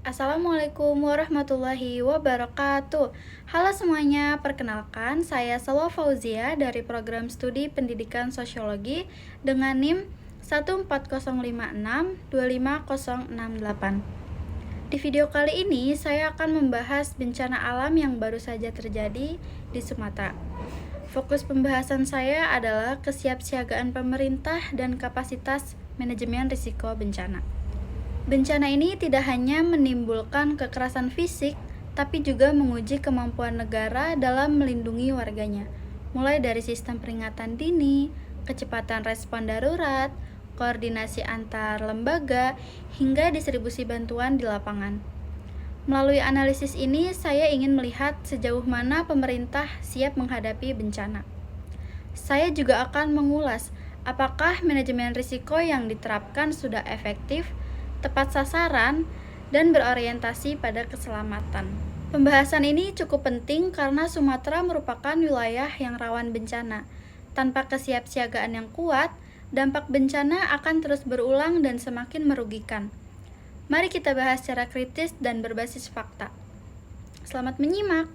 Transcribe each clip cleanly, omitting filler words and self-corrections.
Assalamualaikum warahmatullahi wabarakatuh. Halo semuanya, perkenalkan saya Salwa Fauzia dari program studi pendidikan sosiologi dengan NIM 14056-25068. Di video kali ini saya akan membahas bencana alam yang baru saja terjadi di Sumatera. Fokus pembahasan saya adalah kesiapsiagaan pemerintah dan kapasitas manajemen risiko bencana. Bencana ini tidak hanya menimbulkan kekerasan fisik, tapi juga menguji kemampuan negara dalam melindungi warganya, mulai dari sistem peringatan dini, kecepatan respon darurat, koordinasi antar lembaga, hingga distribusi bantuan di lapangan. Melalui analisis ini, saya ingin melihat sejauh mana pemerintah siap menghadapi bencana. Saya juga akan mengulas apakah manajemen risiko yang diterapkan sudah efektif, tepat sasaran, dan berorientasi pada keselamatan. Pembahasan ini cukup penting karena Sumatera merupakan wilayah yang rawan bencana. Tanpa kesiapsiagaan yang kuat, dampak bencana akan terus berulang dan semakin merugikan. Mari kita bahas secara kritis dan berbasis fakta. Selamat menyimak.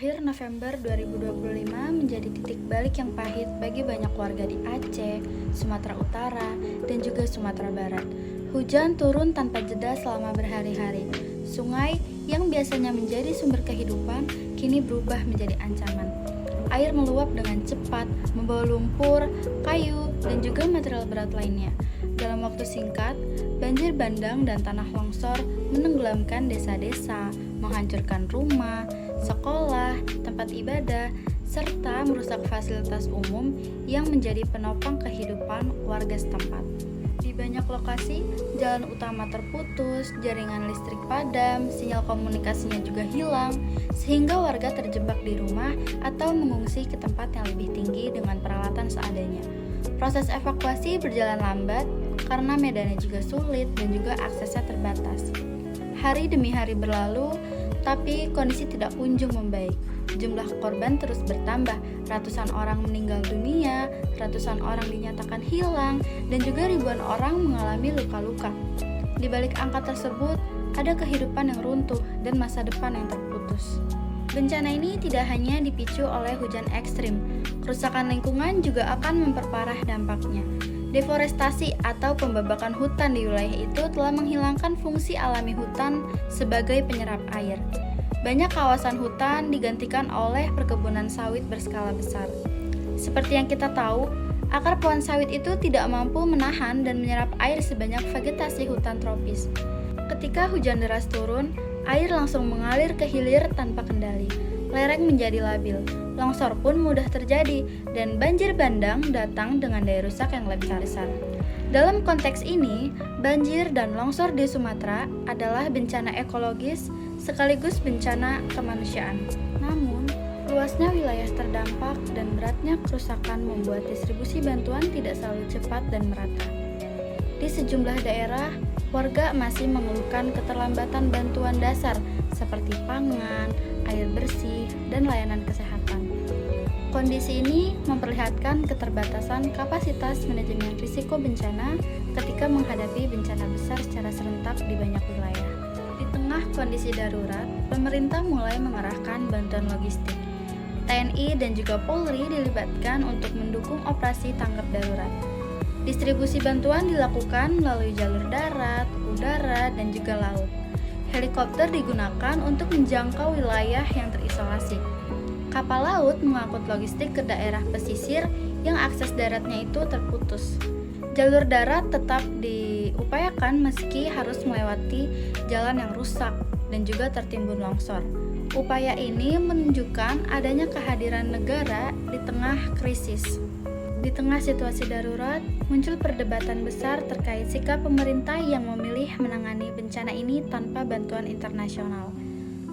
Akhir November 2025 menjadi titik balik yang pahit bagi banyak warga di Aceh, Sumatera Utara, dan juga Sumatera Barat. Hujan turun tanpa jeda selama berhari-hari. Sungai yang biasanya menjadi sumber kehidupan kini berubah menjadi ancaman. Air meluap dengan cepat, membawa lumpur, kayu, dan juga material berat lainnya. Dalam waktu singkat, banjir bandang dan tanah longsor menenggelamkan desa-desa, menghancurkan rumah, sekolah, tempat ibadah, serta merusak fasilitas umum yang menjadi penopang kehidupan warga setempat. Di banyak lokasi, jalan utama terputus, jaringan listrik padam, sinyal komunikasinya juga hilang, sehingga warga terjebak di rumah atau mengungsi ke tempat yang lebih tinggi dengan peralatan seadanya. Proses evakuasi berjalan lambat karena medannya juga sulit dan juga aksesnya terbatas. Hari demi hari berlalu, tapi kondisi tidak kunjung membaik. Jumlah korban terus bertambah, ratusan orang meninggal dunia, ratusan orang dinyatakan hilang, dan juga ribuan orang mengalami luka-luka. Di balik angka tersebut, ada kehidupan yang runtuh dan masa depan yang terputus. Bencana ini tidak hanya dipicu oleh hujan ekstrim, kerusakan lingkungan juga akan memperparah dampaknya. Deforestasi atau pembabakan hutan di wilayah itu telah menghilangkan fungsi alami hutan sebagai penyerap air. Banyak kawasan hutan digantikan oleh perkebunan sawit berskala besar. Seperti yang kita tahu, akar pohon sawit itu tidak mampu menahan dan menyerap air sebanyak vegetasi hutan tropis. Ketika hujan deras turun, air langsung mengalir ke hilir tanpa kendali. Lereng menjadi labil, longsor pun mudah terjadi, dan banjir bandang datang dengan daya rusak yang lebih besar. Dalam konteks ini, banjir dan longsor di Sumatera adalah bencana ekologis sekaligus bencana kemanusiaan. Namun, luasnya wilayah terdampak dan beratnya kerusakan membuat distribusi bantuan tidak selalu cepat dan merata. Di sejumlah daerah, warga masih mengeluhkan keterlambatan bantuan dasar seperti pangan, air bersih, dan layanan kesehatan. Kondisi ini memperlihatkan keterbatasan kapasitas manajemen risiko bencana ketika menghadapi bencana besar secara serentak di banyak wilayah. Di tengah kondisi darurat, pemerintah mulai mengerahkan bantuan logistik. TNI dan juga Polri dilibatkan untuk mendukung operasi tanggap darurat. Distribusi bantuan dilakukan melalui jalur darat, udara, dan juga laut. Helikopter digunakan untuk menjangkau wilayah yang terisolasi. Kapal laut mengangkut logistik ke daerah pesisir yang akses daratnya itu terputus. Jalur darat tetap diupayakan meski harus melewati jalan yang rusak dan juga tertimbun longsor. Upaya ini menunjukkan adanya kehadiran negara di tengah krisis. Di tengah situasi darurat, muncul perdebatan besar terkait sikap pemerintah yang memilih menangani bencana ini tanpa bantuan internasional.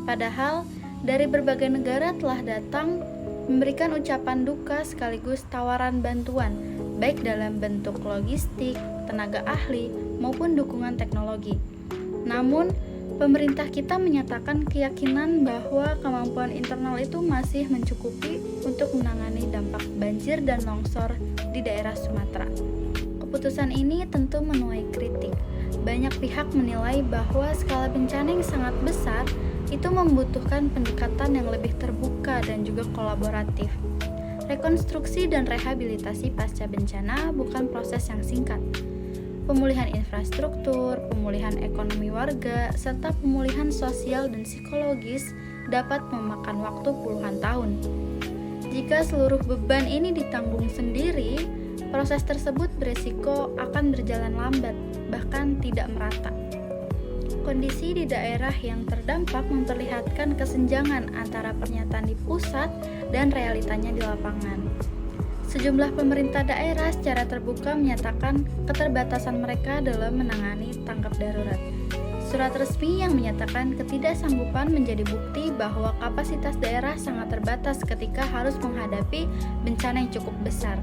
Padahal, dari berbagai negara telah datang memberikan ucapan duka sekaligus tawaran bantuan, baik dalam bentuk logistik, tenaga ahli, maupun dukungan teknologi. Namun, pemerintah kita menyatakan keyakinan bahwa kemampuan internal itu masih mencukupi untuk menangani dampak banjir dan longsor di daerah Sumatera. Keputusan ini tentu menuai kritik. Banyak pihak menilai bahwa skala bencana yang sangat besar itu membutuhkan pendekatan yang lebih terbuka dan juga kolaboratif. Rekonstruksi dan rehabilitasi pasca bencana bukan proses yang singkat. Pemulihan infrastruktur, pemulihan ekonomi warga, serta pemulihan sosial dan psikologis dapat memakan waktu puluhan tahun. Jika seluruh beban ini ditanggung sendiri, proses tersebut beresiko akan berjalan lambat, bahkan tidak merata. Kondisi di daerah yang terdampak memperlihatkan kesenjangan antara pernyataan di pusat dan realitanya di lapangan. Sejumlah pemerintah daerah secara terbuka menyatakan keterbatasan mereka dalam menangani tanggap darurat. Surat resmi yang menyatakan ketidaksanggupan menjadi bukti bahwa kapasitas daerah sangat terbatas ketika harus menghadapi bencana yang cukup besar.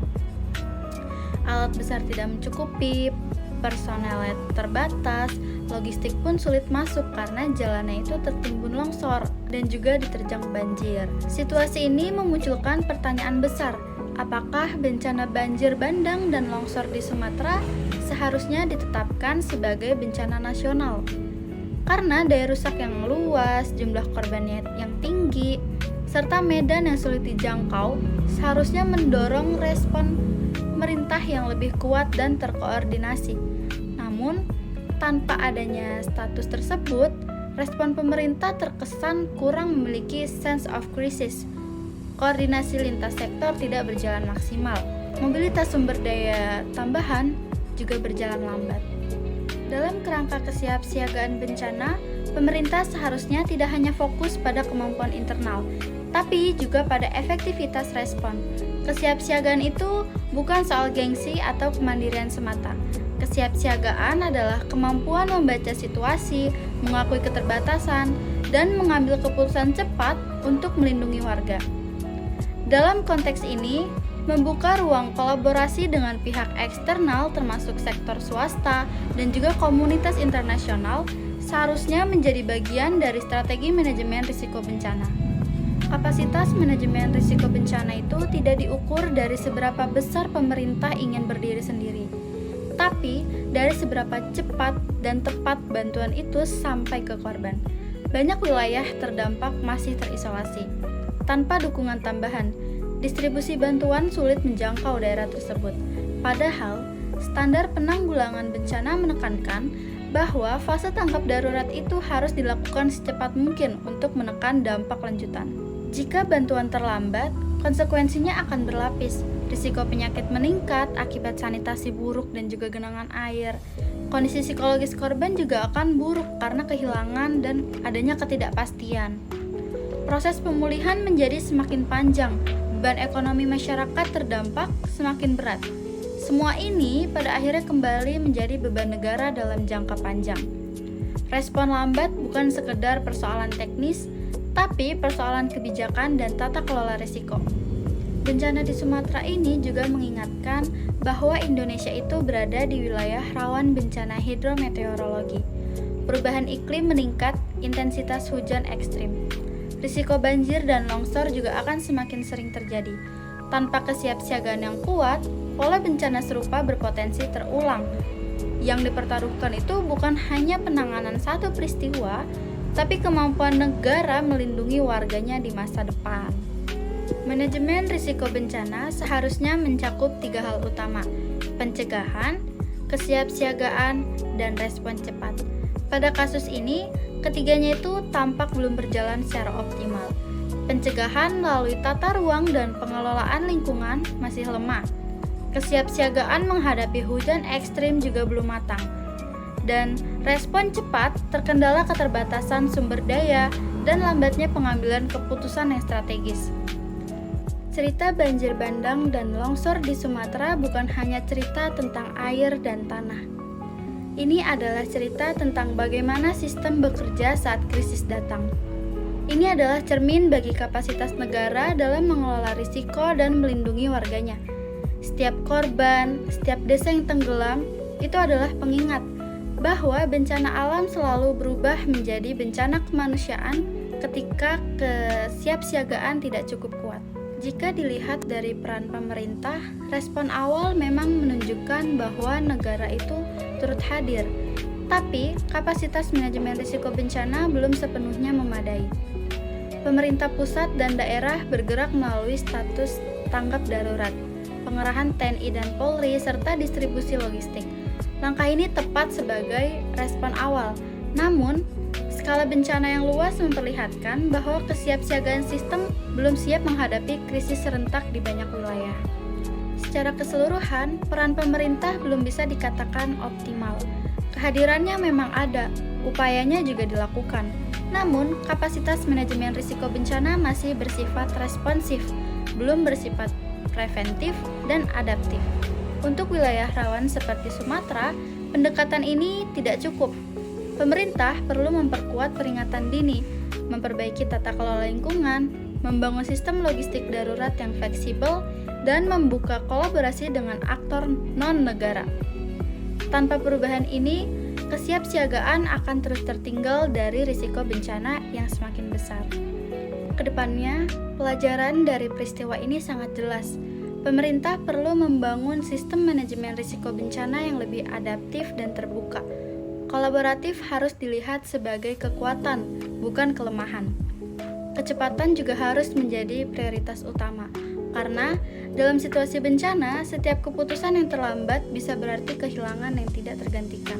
Alat besar tidak mencukupi, personel terbatas, logistik pun sulit masuk karena jalannya itu tertimbun longsor dan juga diterjang banjir. Situasi ini memunculkan pertanyaan besar. Apakah bencana banjir bandang dan longsor di Sumatera seharusnya ditetapkan sebagai bencana nasional? Karena daya rusak yang luas, jumlah korbannya yang tinggi, serta medan yang sulit dijangkau, seharusnya mendorong respon pemerintah yang lebih kuat dan terkoordinasi. Namun, tanpa adanya status tersebut, respon pemerintah terkesan kurang memiliki sense of crisis. Koordinasi lintas sektor tidak berjalan maksimal. Mobilitas sumber daya tambahan juga berjalan lambat. Dalam kerangka kesiapsiagaan bencana, pemerintah seharusnya tidak hanya fokus pada kemampuan internal, tapi juga pada efektivitas respon. Kesiapsiagaan itu bukan soal gengsi atau kemandirian semata. Kesiapsiagaan adalah kemampuan membaca situasi, mengakui keterbatasan, dan mengambil keputusan cepat untuk melindungi warga. Dalam konteks ini, membuka ruang kolaborasi dengan pihak eksternal termasuk sektor swasta dan juga komunitas internasional seharusnya menjadi bagian dari strategi manajemen risiko bencana. Kapasitas manajemen risiko bencana itu tidak diukur dari seberapa besar pemerintah ingin berdiri sendiri, tapi dari seberapa cepat dan tepat bantuan itu sampai ke korban. Banyak wilayah terdampak masih terisolasi. Tanpa dukungan tambahan, distribusi bantuan sulit menjangkau daerah tersebut. Padahal, standar penanggulangan bencana menekankan bahwa fase tanggap darurat itu harus dilakukan secepat mungkin untuk menekan dampak lanjutan. Jika bantuan terlambat, konsekuensinya akan berlapis. Risiko penyakit meningkat akibat sanitasi buruk dan juga genangan air. Kondisi psikologis korban juga akan buruk karena kehilangan dan adanya ketidakpastian. Proses pemulihan menjadi semakin panjang, beban ekonomi masyarakat terdampak semakin berat. Semua ini pada akhirnya kembali menjadi beban negara dalam jangka panjang. Respon lambat bukan sekedar persoalan teknis, tapi persoalan kebijakan dan tata kelola risiko. Bencana di Sumatera ini juga mengingatkan bahwa Indonesia itu berada di wilayah rawan bencana hidrometeorologi. Perubahan iklim meningkat, intensitas hujan ekstrim. Risiko banjir dan longsor juga akan semakin sering terjadi. Tanpa kesiapsiagaan yang kuat, pola bencana serupa berpotensi terulang. Yang dipertaruhkan itu bukan hanya penanganan satu peristiwa, tapi kemampuan negara melindungi warganya di masa depan. Manajemen risiko bencana seharusnya mencakup 3 hal utama: pencegahan, kesiapsiagaan, dan respon cepat. Pada kasus ini, ketiganya itu tampak belum berjalan secara optimal. Pencegahan melalui tata ruang dan pengelolaan lingkungan masih lemah. Kesiapsiagaan menghadapi hujan ekstrim juga belum matang. Dan respon cepat terkendala keterbatasan sumber daya dan lambatnya pengambilan keputusan yang strategis. Cerita banjir bandang dan longsor di Sumatera bukan hanya cerita tentang air dan tanah. Ini adalah cerita tentang bagaimana sistem bekerja saat krisis datang. Ini adalah cermin bagi kapasitas negara dalam mengelola risiko dan melindungi warganya. Setiap korban, setiap desa yang tenggelam, itu adalah pengingat bahwa bencana alam selalu berubah menjadi bencana kemanusiaan ketika kesiapsiagaan tidak cukup kuat. Jika dilihat dari peran pemerintah, respon awal memang menunjukkan bahwa negara itu turut hadir, tapi kapasitas manajemen risiko bencana belum sepenuhnya memadai. Pemerintah pusat dan daerah bergerak melalui status tanggap darurat, pengerahan TNI dan Polri, serta distribusi logistik. Langkah ini tepat sebagai respon awal, namun skala bencana yang luas memperlihatkan bahwa kesiapsiagaan sistem belum siap menghadapi krisis serentak di banyak wilayah. Secara keseluruhan, peran pemerintah belum bisa dikatakan optimal. Kehadirannya memang ada, upayanya juga dilakukan. Namun, kapasitas manajemen risiko bencana masih bersifat responsif, belum bersifat preventif dan adaptif. Untuk wilayah rawan seperti Sumatera, pendekatan ini tidak cukup. Pemerintah perlu memperkuat peringatan dini, memperbaiki tata kelola lingkungan, membangun sistem logistik darurat yang fleksibel, dan membuka kolaborasi dengan aktor non-negara. Tanpa perubahan ini, kesiapsiagaan akan terus tertinggal dari risiko bencana yang semakin besar. Kedepannya, pelajaran dari peristiwa ini sangat jelas. Pemerintah perlu membangun sistem manajemen risiko bencana yang lebih adaptif dan terbuka. Kolaboratif harus dilihat sebagai kekuatan, bukan kelemahan. Kecepatan juga harus menjadi prioritas utama, karena dalam situasi bencana, setiap keputusan yang terlambat bisa berarti kehilangan yang tidak tergantikan.